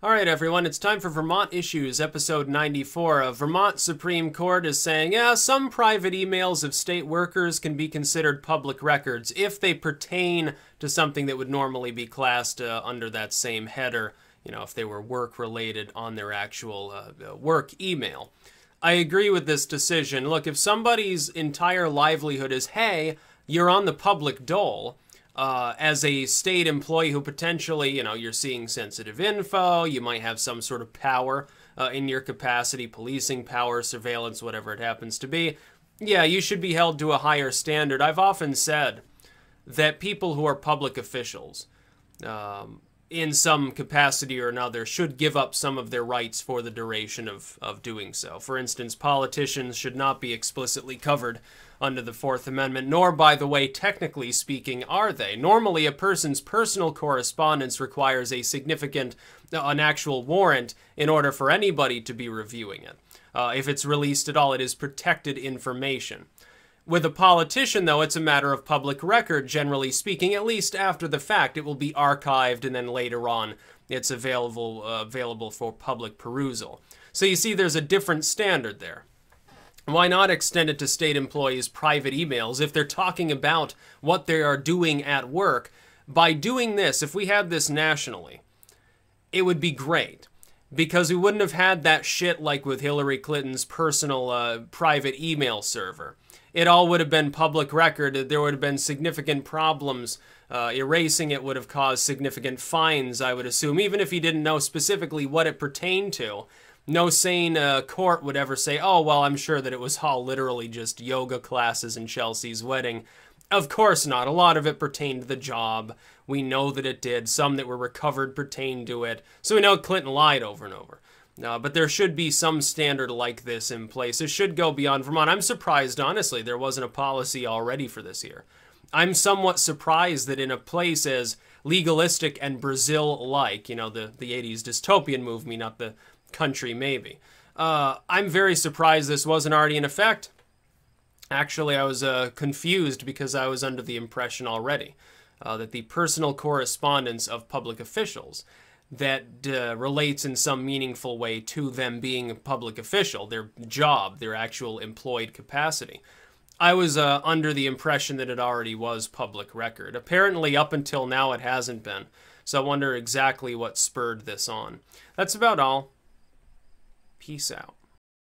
Alright everyone, it's time for Vermont Issues, episode 94. Vermont Supreme Court is saying, yeah, some private emails of state workers can be considered public records if they pertain to something that would normally be classed under that same header, you know, if they were work-related on their actual work email. I agree with this decision. Look, if somebody's entire livelihood is, hey, you're on the public dole, as a state employee who potentially, you know, you're seeing sensitive info, you might have some sort of power in your capacity, policing power, surveillance, whatever it happens to be, yeah, you should be held to a higher standard. I've often said that people who are public officials, in some capacity or another, should give up some of their rights for the duration of doing so. For instance, politicians should not be explicitly covered under the Fourth Amendment, nor, by the way, technically speaking, are they. Normally, a person's personal correspondence requires a significant, an actual warrant in order for anybody to be reviewing it. If it's released at all, it is protected information. With a politician, though, it's a matter of public record, generally speaking. At least after the fact, it will be archived, and then later on, it's available for public perusal. So you see, there's a different standard there. Why not extend it to state employees' private emails if they're talking about what they are doing at work? By doing this, if we had this nationally, it would be great. Because we wouldn't have had that shit like with Hillary Clinton's personal private email server. It all would have been public record. There would have been significant problems. Erasing it would have caused significant fines, I would assume, even if he didn't know specifically what it pertained to. No sane court would ever say, oh, well, I'm sure that it was all literally just yoga classes and Chelsea's wedding. Of course not. A lot of it pertained to the job. We know that it did. Some that were recovered pertained to it. So we know Clinton lied over and over. But there should be some standard like this in place. It should go beyond Vermont. I'm surprised, honestly, there wasn't a policy already for this here. I'm somewhat surprised that in a place as legalistic and Brazil-like, you know, the 80s dystopian movie, not the country maybe. I'm very surprised this wasn't already in effect. Actually, I was confused because I was under the impression already that the personal correspondence of public officials that relates in some meaningful way to them being a public official, their job, their actual employed capacity. I was under the impression that it already was public record. Apparently, up until now, it hasn't been. So I wonder exactly what spurred this on. That's about all. Peace out.